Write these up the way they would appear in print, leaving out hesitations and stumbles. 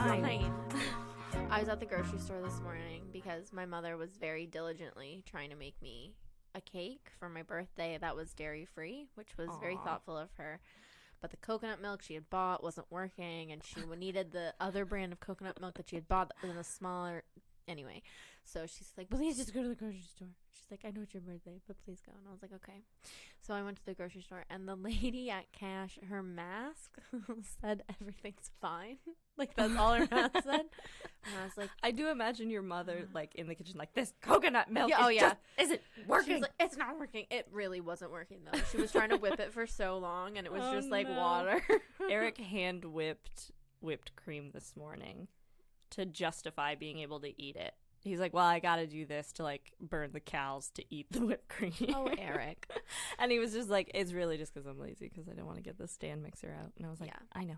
fine. I was at the grocery store this morning because my mother was very diligently trying to make me a cake for my birthday that was dairy-free, which was very thoughtful of her. But the coconut milk she had bought wasn't working, and she needed the other brand of coconut milk that she had bought that was in a smaller... Anyway, so she's like, please just go to the grocery store. She's like, I know it's your birthday, but please go. And I was like, okay. So I went to the grocery store, and the lady at cash, her mask said everything's fine. Like, that's all her mask said. And I was like, I do imagine your mother, like, in the kitchen, like, this coconut milk isn't working. She's like, it's not working. It really wasn't working, though. She was trying to whip it for so long, and it was just like water. Eric hand whipped cream this morning to justify being able to eat it. He's like, well, I gotta do this to, like, burn the cows to eat the whipped cream. Oh, Eric. And he was just like, it's really just because I'm lazy, because I don't want to get the stand mixer out. And I was like, yeah. I know.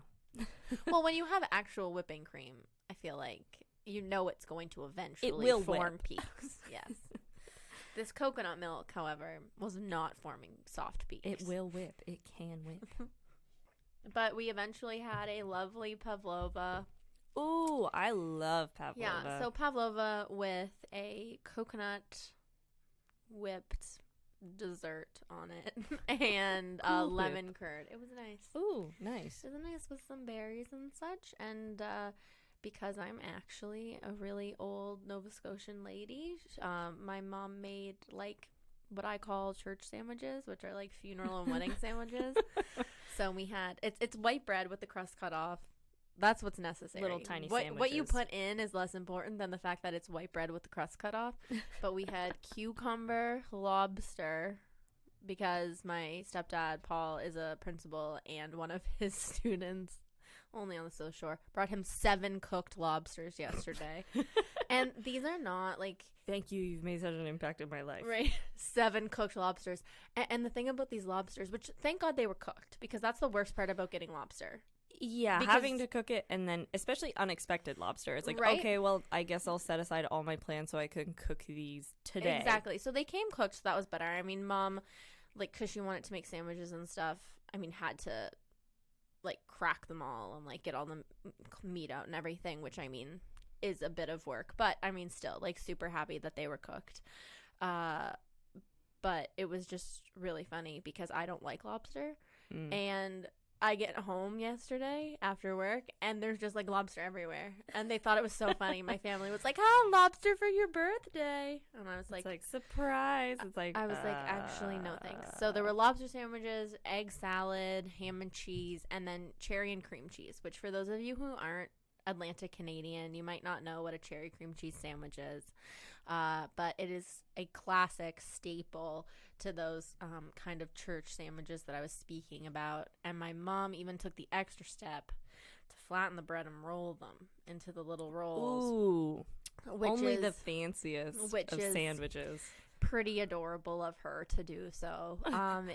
Well, when you have actual whipping cream, I feel like you know it's going to eventually form peaks. Yes. This coconut milk, however, was not forming soft peaks. It will whip. It can whip. But we eventually had a lovely pavlova. Ooh, I love pavlova. Yeah, so pavlova with a coconut whipped dessert on it and lemon curd. It was nice. Ooh, nice. It was nice with some berries and such. And because I'm actually a really old Nova Scotian lady, my mom made, like, what I call church sandwiches, which are like funeral and wedding sandwiches. So we had it's white bread with the crust cut off. That's what's necessary. Little tiny sandwiches. What you put in is less important than the fact that it's white bread with the crust cut off. But we had cucumber, lobster, because my stepdad, Paul, is a principal, and one of his students, only on the South Shore, brought him 7 cooked lobsters yesterday. And these are not, like... Thank you. You've made such an impact in my life. Right. 7 cooked lobsters. And the thing about these lobsters, which thank God they were cooked, because that's the worst part about getting lobster. Yeah, because having to cook it, and then especially unexpected lobster. It's like, right? Okay, well, I guess I'll set aside all my plans so I can cook these today. Exactly. So they came cooked, so that was better. I mean, Mom, like, because she wanted to make sandwiches and stuff, I mean, had to, like, crack them all and, like, get all the meat out and everything, which, I mean, is a bit of work. But, I mean, still, like, super happy that they were cooked. But it was just really funny because I don't like lobster. And I get home yesterday after work, and there's just, like, lobster everywhere. And they thought it was so funny. My family was like, lobster for your birthday. And I was like... It's like, surprise. It's like... I was like, actually, no thanks. So there were lobster sandwiches, egg salad, ham and cheese, and then cherry and cream cheese, which for those of you who aren't Atlantic Canadian, you might not know what a cherry cream cheese sandwich is. But it is a classic staple to those kind of church sandwiches that I was speaking about. And my mom even took the extra step to flatten the bread and roll them into the little rolls. Ooh. Only the fanciest of sandwiches. Pretty adorable of her to do so.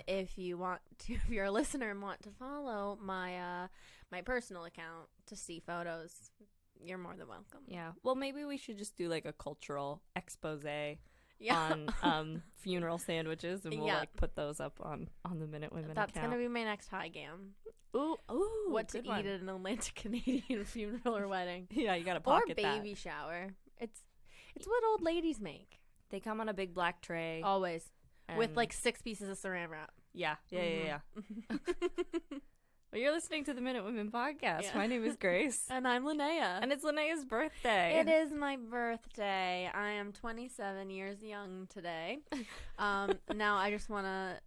If you're a listener and want to follow my personal account to see photos, you're more than welcome. Yeah. Well, maybe we should just do like a cultural expose on funeral sandwiches, and we'll like put those up on the Minute Women account. That's gonna be my next HYGAM. Ooh, what to eat at an Atlantic Canadian funeral or wedding? Yeah, you gotta pocket that. Or baby shower. It's what old ladies make. They come on a big black tray. Always. With like 6 pieces of saran wrap. Yeah. Well, you're listening to the Minute Women podcast. Yeah. My name is Grace. And I'm Linnea. And it's Linnea's birthday. It is my birthday. I am 27 years young today. Now I just want to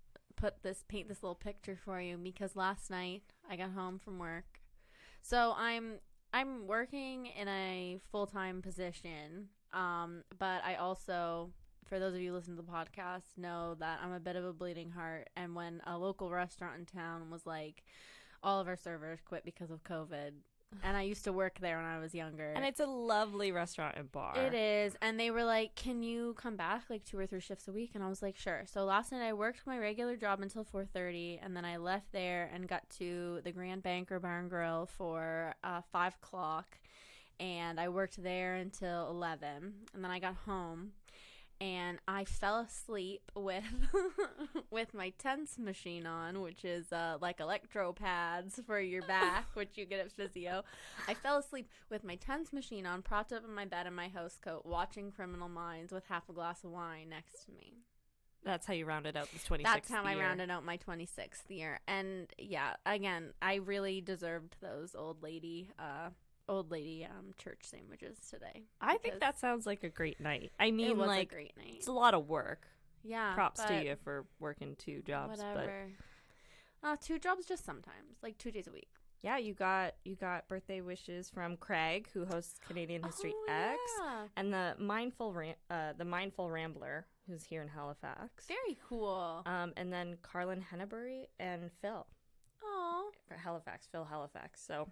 paint this little picture for you, because last night I got home from work. So I'm working in a full-time position. But I also, for those of you who listen to the podcast, know that I'm a bit of a bleeding heart. And when a local restaurant in town was like, all of our servers quit because of COVID, and I used to work there when I was younger. And it's a lovely restaurant and bar. It is. And they were like, can you come back like 2 or 3 shifts a week? And I was like, sure. So last night I worked my regular job until 4:30, and then I left there and got to the Grand Banker Bar and Grill for 5 o'clock. And I worked there until 11, and then I got home, and I fell asleep with with my TENS machine on, which is like electro pads for your back, which you get at physio. I fell asleep with my TENS machine on, propped up in my bed in my house coat, watching Criminal Minds with half a glass of wine next to me. That's how you rounded out this 26th That's how year. I rounded out my 26th year. And yeah, again, I really deserved those old lady church sandwiches today. I think that sounds like a great night. I mean, it was like, a great night. it's a lot of work. Yeah. Props to you for working 2 jobs. Whatever. 2 jobs just sometimes, like 2 days a week. Yeah, you got birthday wishes from Craig, who hosts Canadian History X, and the Mindful Rambler, who's here in Halifax. Very cool. And then Carlin Hennebury and Phil. Oh. For Halifax, Phil Halifax. So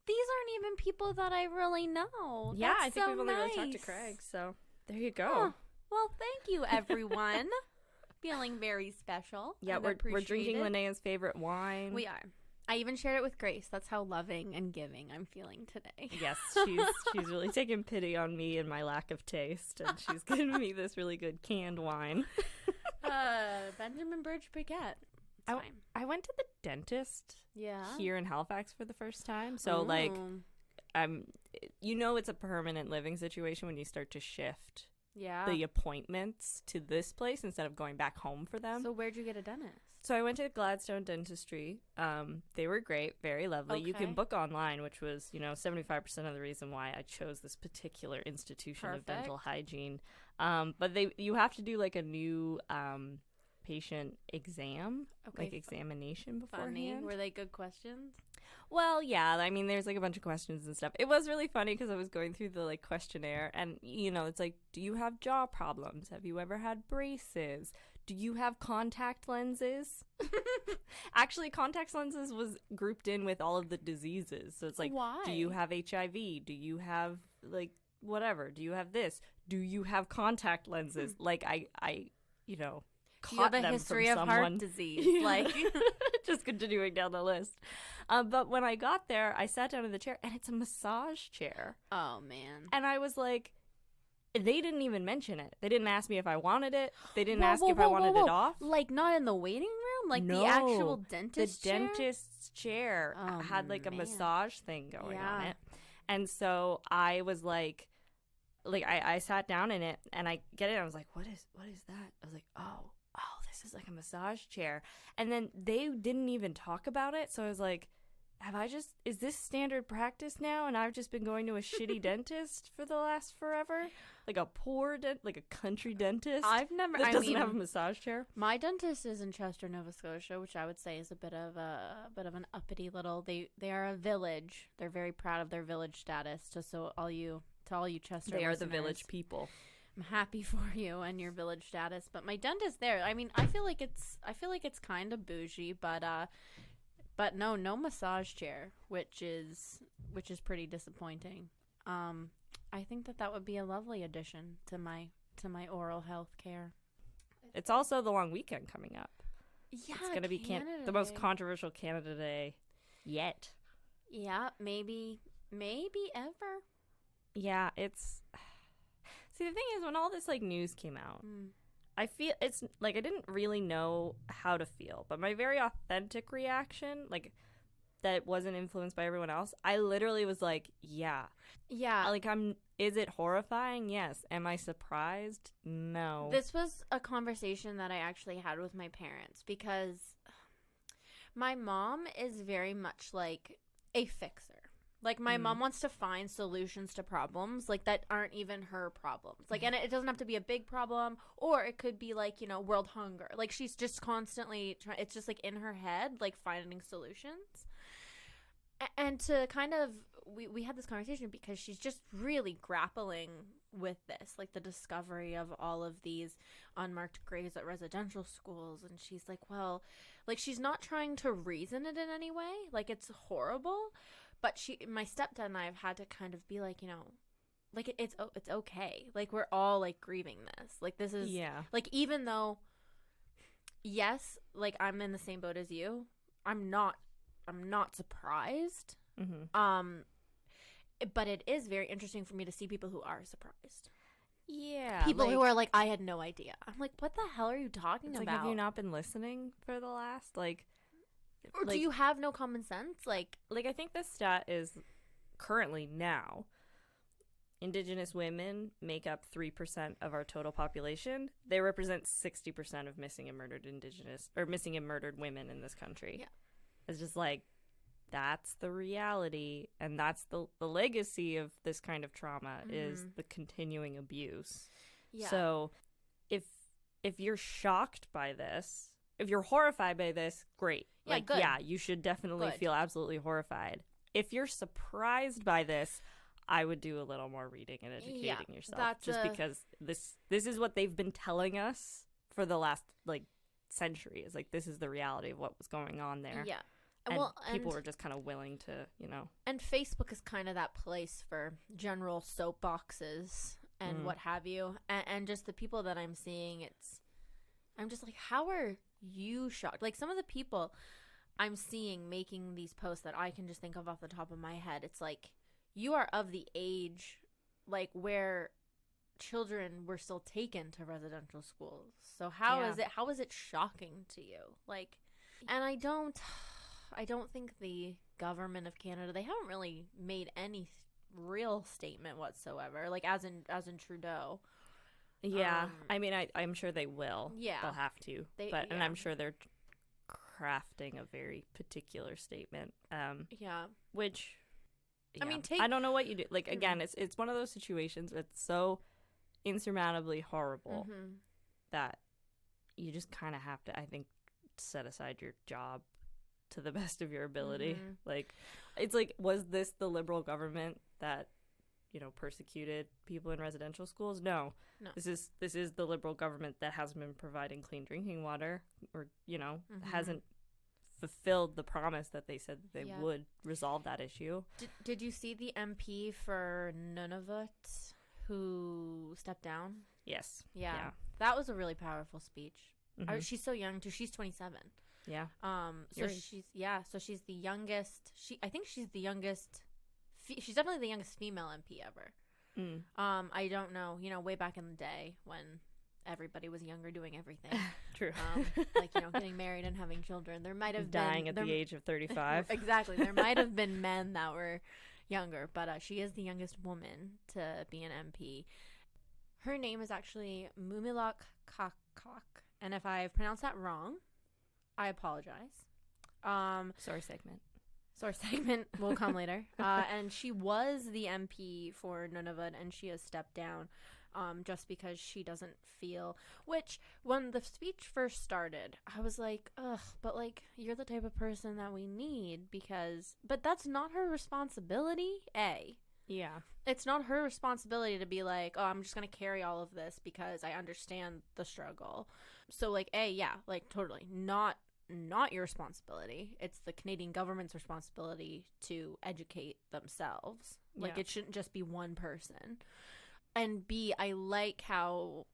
these aren't even people that I really know. Yeah, That's I think so we've only really nice. talked to Craig. So there you go. Oh, well, thank you, everyone. Feeling very special. Yeah, we're drinking Linnea's favorite wine. We are. I even shared it with Grace. That's how loving and giving I'm feeling today. Yes, she's really taken pity on me and my lack of taste, and she's given me this really good canned wine. Benjamin Burge Baguette. It's fine. I went to the dentist Yeah. here in Halifax for the first time. So, like, it's a permanent living situation when you start to shift the appointments to this place instead of going back home for them. So where'd you get a dentist? So I went to Gladstone Dentistry. They were great, very lovely. You can book online, which was, 75% of the reason why I chose this particular institution of dental hygiene. But you have to do like a new patient exam, examination beforehand. Funny. Were they good questions? Well, yeah. I mean, there's like a bunch of questions and stuff. It was really funny because I was going through the like questionnaire, and it's like, do you have jaw problems? Have you ever had braces? Do you have contact lenses? Actually, contact lenses was grouped in with all of the diseases. So it's like, why? Do you have HIV? Do you have like whatever? Do you have this? Do you have contact lenses? Like I caught you have a history of heart disease. Yeah. Like just continuing down the list. But when I got there, I sat down in the chair, and it's a massage chair. Oh man! And I was like, they didn't even mention it. They didn't ask me if I wanted it. They didn't ask if I wanted it off. Like not in the waiting room, like no, the actual dentist chair? Dentist's chair had like a massage thing going on it. And so I was like I sat down in it, and I get it. And I was like, what is that? I was like, oh, this is like a massage chair. And then they didn't even talk about it. So I was like, is this standard practice now? And I've just been going to a shitty dentist for the last forever? Like a poor like a country dentist? That doesn't have a massage chair? My dentist is in Chester, Nova Scotia, which I would say is a bit of an uppity little. They are a village. They're very proud of their village status. Just so all you Chester They are listeners, the village people. I'm happy for you and your village status. But my dentist there, I mean, I feel like it's kind of bougie, but no massage chair, which is pretty disappointing. I think that would be a lovely addition to my oral health care. It's also the long weekend coming up. Yeah, it's going to be the most controversial Canada Day yet. Yeah, maybe ever. Yeah, it's... See, the thing is, when all this, like, news came out, I feel it's, like, I didn't really know how to feel. But my very authentic reaction, like, that wasn't influenced by everyone else, I literally was like, yeah. Yeah. Like, is it horrifying? Yes. Am I surprised? No. This was a conversation that I actually had with my parents, because my mom is very much like a fixer. Like, my mom wants to find solutions to problems, like, that aren't even her problems. Like, and it doesn't have to be a big problem, or it could be, like, world hunger. Like, she's just constantly it's just, like, in her head, like, finding solutions. And to kind of, we had this conversation because she's just really grappling with this, like, the discovery of all of these unmarked graves at residential schools. And she's like, well, like, she's not trying to reason it in any way. Like, it's horrible. But my stepdad and I have had to kind of be like, like, it's okay. Like, we're all, like, grieving this. Like, this is, like, even though, yes, like, I'm in the same boat as you, I'm not surprised. Mm-hmm. But it is very interesting for me to see people who are surprised. Yeah. People who are like, I had no idea. I'm like, what the hell are you talking about? Like, have you not been listening for the last, or do you have no common sense? Like, I think the stat is currently now, Indigenous women make up 3% of our total population. They represent 60% of missing and murdered women in this country. Yeah. It's just like, that's the reality, and that's the legacy of this kind of trauma is the continuing abuse. Yeah. So if you're shocked by this, if you're horrified by this, great. Yeah, good. Yeah, you should definitely feel absolutely horrified. If you're surprised by this, I would do a little more reading and educating yourself. Because this is what they've been telling us for the last century. It's like, this is the reality of what was going on there. Yeah. And people were just kind of willing to, And Facebook is kind of that place for general soapboxes and what have you. And just the people that I'm seeing, I'm just like, how are you shocked? Like, some of the people I'm seeing making these posts that I can just think of off the top of my head, it's like, you are of the age, like, where children were still taken to residential schools. So how is it shocking to you? Like, and I don't think the government of Canada, they haven't really made any real statement whatsoever, like as in Trudeau. Yeah. I mean, I'm sure they will. Yeah. They'll have to. And I'm sure they're crafting a very particular statement. Which, yeah. I mean, I don't know what you do. Like, again, it's one of those situations that's so insurmountably horrible that you just kind of have to, I think, set aside your job to the best of your ability. Like, it's like, was this the Liberal government that persecuted people in residential schools? No. This is the Liberal government that hasn't been providing clean drinking water, or hasn't fulfilled the promise that they said that they would resolve that issue. Did you see the MP for Nunavut who stepped down? Yes. Yeah. That was a really powerful speech. She's so young too. She's 27. Yeah. So she's the youngest. I think she's the youngest. She's definitely the youngest female MP ever. I don't know. Way back in the day when everybody was younger, doing everything. True. Getting married and having children. There might have dying at the age of 35. Exactly. There might have been men that were younger, but she is the youngest woman to be an MP. Her name is actually Mumilak Kakak, and if I've pronounced that wrong, I apologize. Sorry segment will come later. And she was the MP for Nunavut, and she has stepped down just because she doesn't feel, which when the speech first started, I was like, ugh, but like, you're the type of person that we need, but that's not her responsibility. Yeah. It's not her responsibility to be like, oh, I'm just going to carry all of this because I understand the struggle. So like, totally not your responsibility. It's the Canadian government's responsibility to educate themselves. Like, it shouldn't just be one person. And B, I like how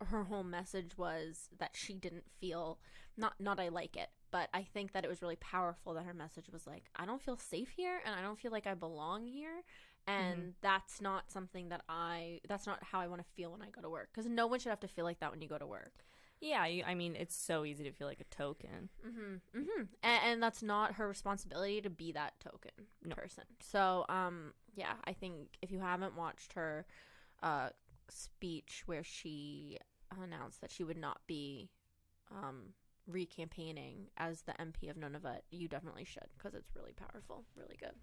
her whole message was that she didn't feel, not I like it, but I think that it was really powerful that her message was like, I don't feel safe here and I don't feel like I belong here. And that's not something that's not how I want to feel when I go to work. Because no one should have to feel like that when you go to work. Yeah, I mean, it's so easy to feel like a token. And that's not her responsibility to be that token person. So, I think if you haven't watched her speech where she announced that she would not be re-campaigning as the MP of Nunavut, you definitely should, because it's really powerful, really good.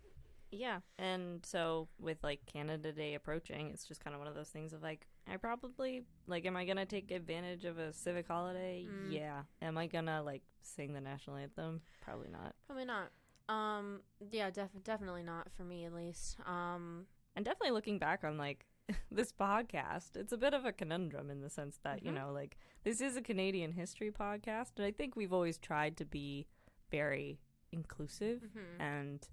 Yeah, and so with like Canada Day approaching, it's just kind of one of those things of like, I probably am I gonna take advantage of a civic holiday? Yeah. Am I gonna like sing the national anthem? Probably not. Definitely not for me, at least. And definitely looking back on like this podcast, it's a bit of a conundrum in the sense that this is a Canadian history podcast, and I think we've always tried to be very inclusive and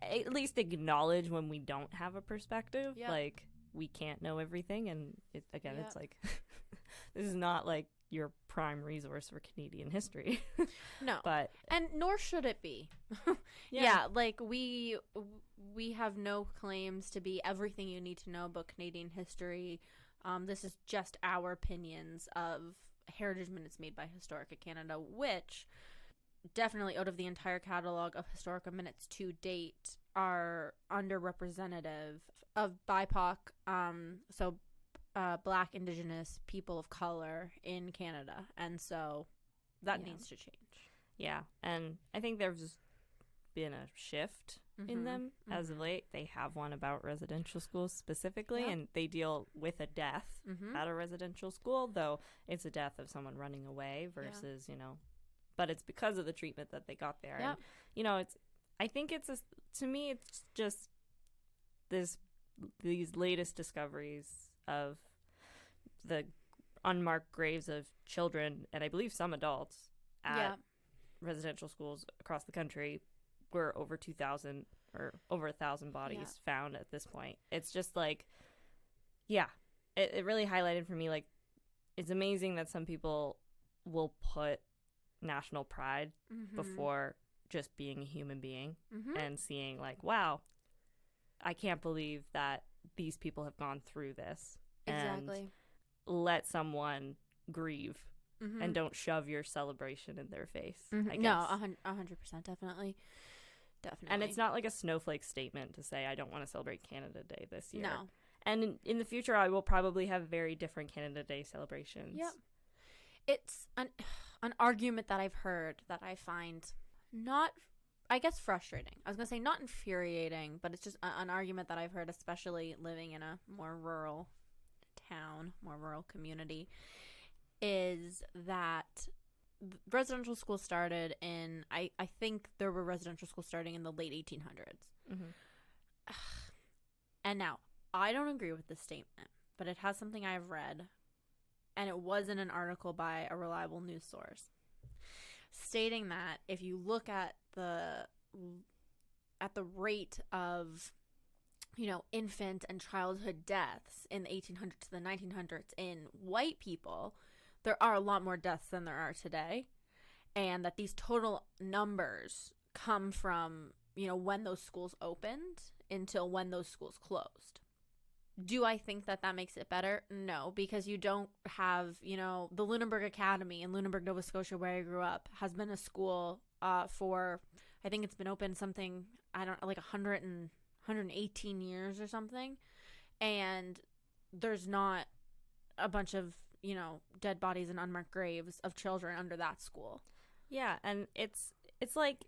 at least acknowledge when we don't have a perspective. Like, we can't know everything, and it's like this is not like your prime resource for Canadian history. No, and nor should it be. Like we have no claims to be everything you need to know about Canadian history. This is just our opinions of heritage minutes made by Historica Canada, which definitely out of the entire catalog of Historica minutes to date are underrepresentative of BIPOC, Black, Indigenous, people of color in Canada. And so that needs to change. Yeah, and I think there's been a shift in them as of late. They have one about residential schools specifically, and they deal with a death at a residential school, though it's a death of someone running away versus, you know, but it's because of the treatment that they got there. And, you know, to me, it's just these latest discoveries of the unmarked graves of children, and I believe some adults at residential schools across the country, where over 2,000 or over 1,000 bodies found at this point. It's just like, it really highlighted for me, like, it's amazing that some people will put national pride before just being a human being and seeing like, wow, I can't believe that these people have gone through this. Exactly. And let someone grieve and don't shove your celebration in their face. I guess. No, 100%, definitely. And it's not like a snowflake statement to say, I don't want to celebrate Canada Day this year. No. And in the future, I will probably have very different Canada Day celebrations. Yep. It's an argument that I've heard that I find not, I guess, frustrating. I was going to say not infuriating, but it's just an argument that I've heard, especially living in a more rural town, more rural community, is that residential schools started in, I think there were residential schools starting in the late 1800s. And now, I don't agree with this statement, but it has something I've read, and it was in an article by a reliable news source, stating that if you look at the rate of, you know, infant and childhood deaths in the 1800s to the 1900s in white people, there are a lot more deaths than there are today, and that these total numbers come from, you know, when those schools opened until when those schools closed. Do I think that makes it better? No, because you don't have, you know, the Lunenburg Academy in Lunenburg, Nova Scotia, where I grew up, has been a school for, I think it's been open something, I don't know, like 118 years or something. And there's not a bunch of, you know, dead bodies and unmarked graves of children under that school. Yeah, and it's like,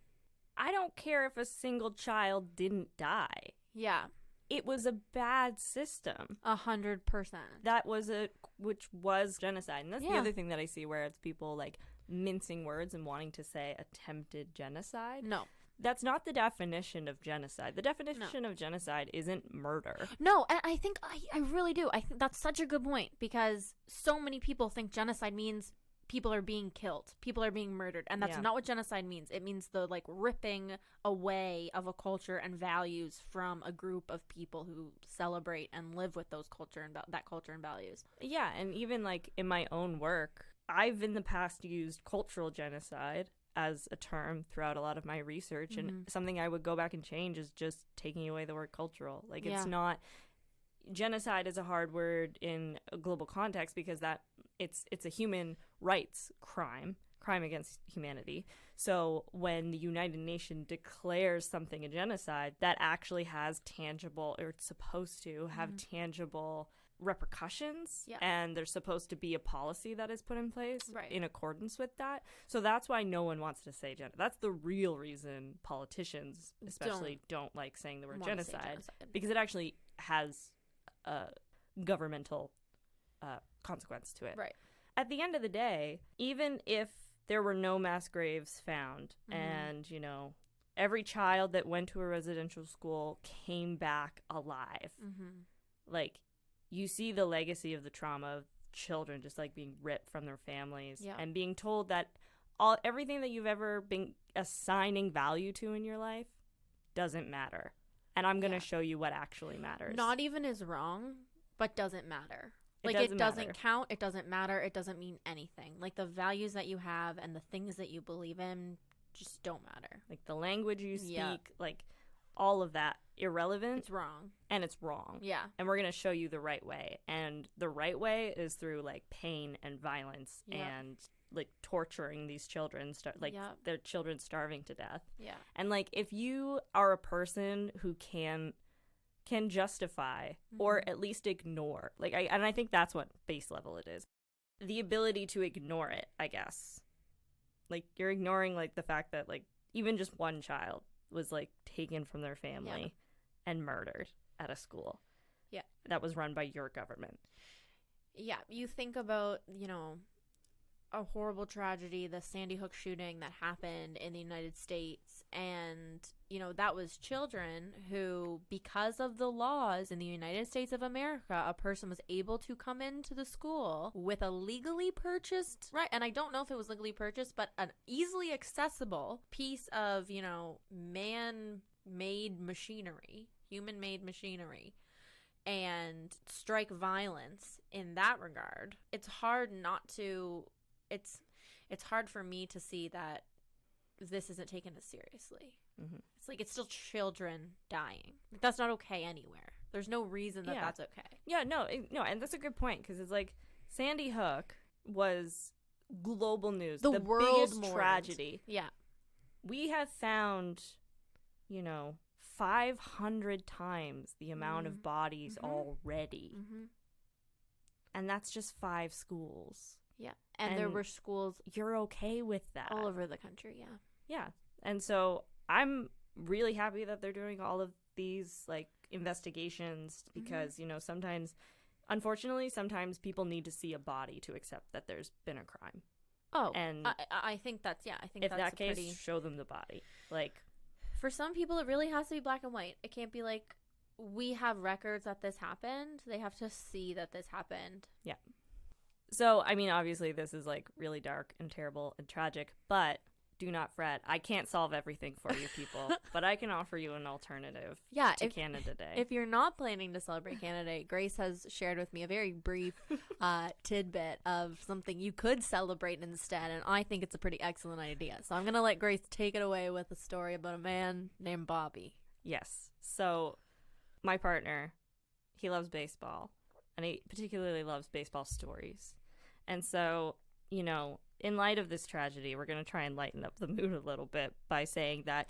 I don't care if a single child didn't die. Yeah. It was a bad system. 100%. Which was genocide. And that's the other thing that I see, where it's people like mincing words and wanting to say attempted genocide. No. That's not the definition of genocide. The definition of genocide isn't murder. No, and I think I really do. I think that's such a good point, because so many people think genocide means people are being killed, people are being murdered, and that's not what genocide means. It means the like ripping away of a culture and values from a group of people who celebrate and live with those that culture and values. Yeah, and even like in my own work, I've in the past used cultural genocide as a term throughout a lot of my research, and something I would go back and change is just taking away the word cultural. Like, it's not, genocide is a hard word in a global context, because that it's a human rights crime against humanity. So when the United Nations declares something a genocide, that actually has tangible, or it's supposed to have tangible repercussions, and there's supposed to be a policy that is put in place in accordance with that. So that's why no one wants to say genocide. That's the real reason politicians especially don't like saying the word genocide, because it actually has a governmental consequence to it. Right. At the end of the day, even if there were no mass graves found, and, you know, every child that went to a residential school came back alive, like, you see the legacy of the trauma of children just like being ripped from their families and being told that everything that you've ever been assigning value to in your life doesn't matter. And I'm going to show you what actually matters. Not even is wrong, but doesn't matter. It doesn't count. It doesn't matter. It doesn't mean anything. Like, the values that you have and the things that you believe in just don't matter. Like, the language you speak, like, all of that irrelevant. It's wrong. And it's wrong. Yeah. And we're going to show you the right way. And the right way is through, like, pain and violence and, like, torturing these children, their children starving to death. Yeah. And, like, if you are a person who can justify or at least ignore, like, I think that's what base level it is. The ability to ignore it, I guess. Like, you're ignoring, like, the fact that, like, even just one child was, like, taken from their family and murdered at a school. Yeah. That was run by your government. Yeah. You think about, a horrible tragedy, the Sandy Hook shooting that happened in the United States. And, that was children who, because of the laws in the United States of America, a person was able to come into the school with a legally purchased, right? And I don't know if it was legally purchased, but an easily accessible piece of, man-made machinery, human-made machinery, and strike violence in that regard. It's hard not to... It's hard for me to see that this isn't taken as seriously. Mm-hmm. It's like it's still children dying. That's not okay anywhere. There's no reason that that's okay. Yeah, no, and that's a good point because it's like Sandy Hook was global news, the world biggest tragedy. Yeah, we have found, 500 times the amount of bodies already, and that's just 5 schools. Yeah. And there were schools. You're okay with that. All over the country, yeah. Yeah. And so I'm really happy that they're doing all of these, like, investigations because, sometimes, unfortunately, sometimes people need to see a body to accept that there's been a crime. Oh. And I think that's, I think if that's that case, show them the body. Like. For some people, it really has to be black and white. It can't be like, we have records that this happened. They have to see that this happened. Yeah. So, I mean, obviously, this is, like, really dark and terrible and tragic, but do not fret. I can't solve everything for you people, but I can offer you an alternative to Canada Day. If you're not planning to celebrate Canada Day, Grace has shared with me a very brief tidbit of something you could celebrate instead, and I think it's a pretty excellent idea. So I'm going to let Grace take it away with a story about a man named Bobby. Yes. So, my partner, he loves baseball. And he particularly loves baseball stories. And so, in light of this tragedy, we're going to try and lighten up the mood a little bit by saying that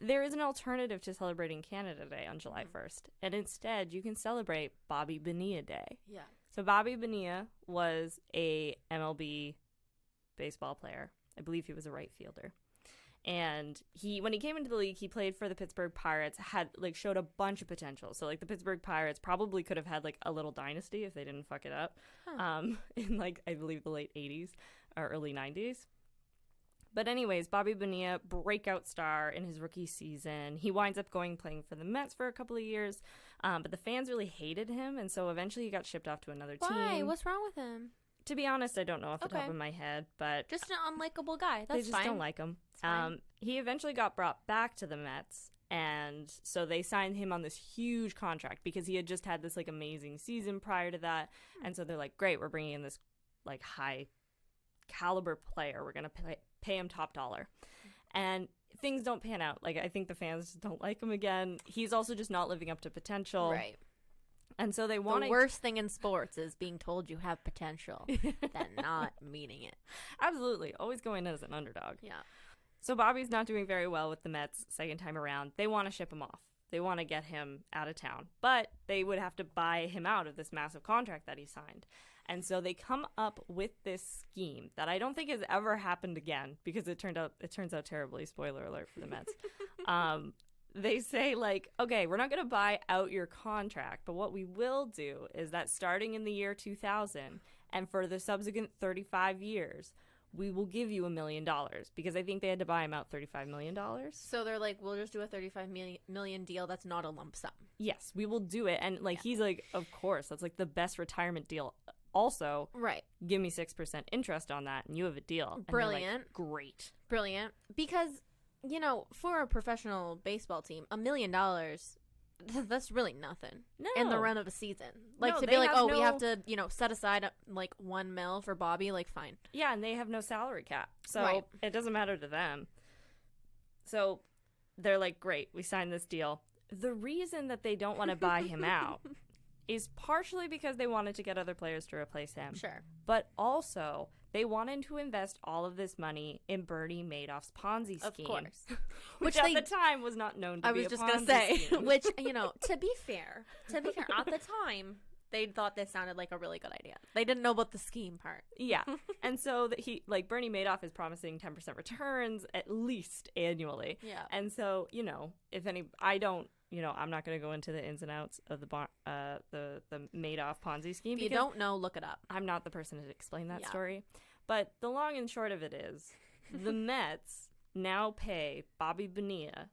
there is an alternative to celebrating Canada Day on July 1st. And instead, you can celebrate Bobby Bonilla Day. Yeah. So Bobby Bonilla was a MLB baseball player. I believe he was a right fielder. And when he came into the league, he played for the Pittsburgh Pirates, showed a bunch of potential. So, like, the Pittsburgh Pirates probably could have had, like, a little dynasty if they didn't fuck it up in, like, I believe the late 80s or early 90s. But anyways, Bobby Bonilla, breakout star in his rookie season. He winds up playing for the Mets for a couple of years. But the fans really hated him, and so eventually he got shipped off to another team. Why? What's wrong with him? To be honest, I don't know off the top of my head, but... Just an unlikable guy. That's fine. They just don't like him. He eventually got brought back to the Mets, and so they signed him on this huge contract because he had just had this, like, amazing season prior to that. And so they're like, great, we're bringing in this, like, high-caliber player. We're going to pay him top dollar. And things don't pan out. Like, I think the fans don't like him again. He's also just not living up to potential. Right. And so they want the worst thing in sports is being told you have potential than not meeting it. Absolutely. Always going in as an underdog. Yeah. So Bobby's not doing very well with the Mets second time around. They want to ship him off. They want to get him out of town. But they would have to buy him out of this massive contract that he signed. And so they come up with this scheme that I don't think has ever happened again because it turns out terribly. Spoiler alert for the Mets. They say, like, okay, we're not going to buy out your contract, but what we will do is that starting in the year 2000 and for the subsequent 35 years, we will give you $1 million because I think they had to buy him out $35 million. So they're like, we'll just do a $35 million deal that's not a lump sum. Yes, we will do it. And, like, he's like, of course, that's, like, the best retirement deal. Also, right, give me 6% interest on that and you have a deal. And brilliant. Like, great. Brilliant. Because... for a professional baseball team, $1 million, that's really nothing in the run of a season. Like, to be like, we have to, set aside, like, $1 million for Bobby, like, fine. Yeah, and they have no salary cap. So it doesn't matter to them. So they're like, great, we signed this deal. the reason that they don't want to buy him out is partially because they wanted to get other players to replace him. Sure. But also, they wanted to invest all of this money in Bernie Madoff's Ponzi scheme. Of course. which at the time was not known to be a Ponzi scheme. I was just going to say, which, to be fair, at the time, they thought this sounded like a really good idea. They didn't know about the scheme part. Yeah. And so Bernie Madoff is promising 10% returns at least annually. Yeah. And so, I'm not going to go into the ins and outs of the Madoff Ponzi scheme. If you don't know, look it up. I'm not the person to explain that story. But the long and short of it is, the Mets now pay Bobby Bonilla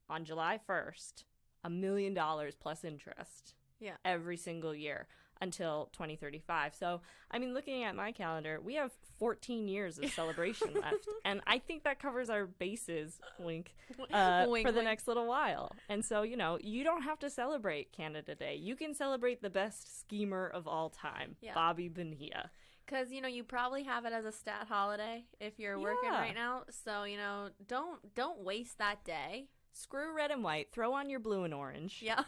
on July 1st $1 million plus interest. Yeah. Every single year until 2035. So, looking at my calendar, we have 14 years of celebration left. And I think that covers our bases, wink, for the next little while. And so, you don't have to celebrate Canada Day. You can celebrate the best schemer of all time, Bobby Bonilla. Because, you probably have it as a stat holiday if you're working right now. So, don't waste that day. Screw red and white. Throw on your blue and orange. Yeah.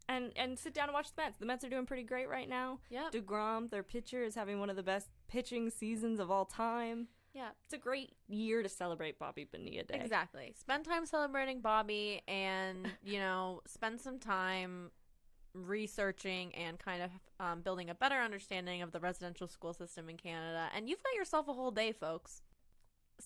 And sit down and watch the Mets. The Mets are doing pretty great right now. Yeah. DeGrom, their pitcher, is having one of the best pitching seasons of all time. Yeah. It's a great year to celebrate Bobby Bonilla Day. Exactly. Spend time celebrating Bobby and, spend some time researching and kind of building a better understanding of the residential school system in Canada. And you've got yourself a whole day, folks.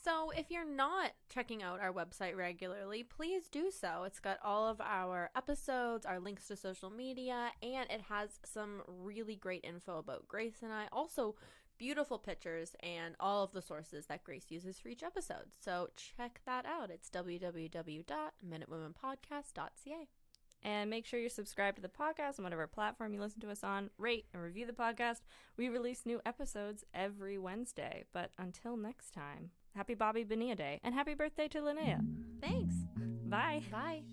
So if you're not checking out our website regularly, please do so. It's got all of our episodes, our links to social media, and it has some really great info about Grace and I. Also, beautiful pictures and all of the sources that Grace uses for each episode. So check that out. It's www.minutewomenpodcast.ca. And make sure you're subscribed to the podcast on whatever platform you listen to us on. Rate and review the podcast. We release new episodes every Wednesday. But until next time, happy Bobby Bonilla Day and happy birthday to Linnea. Thanks. Bye. Bye.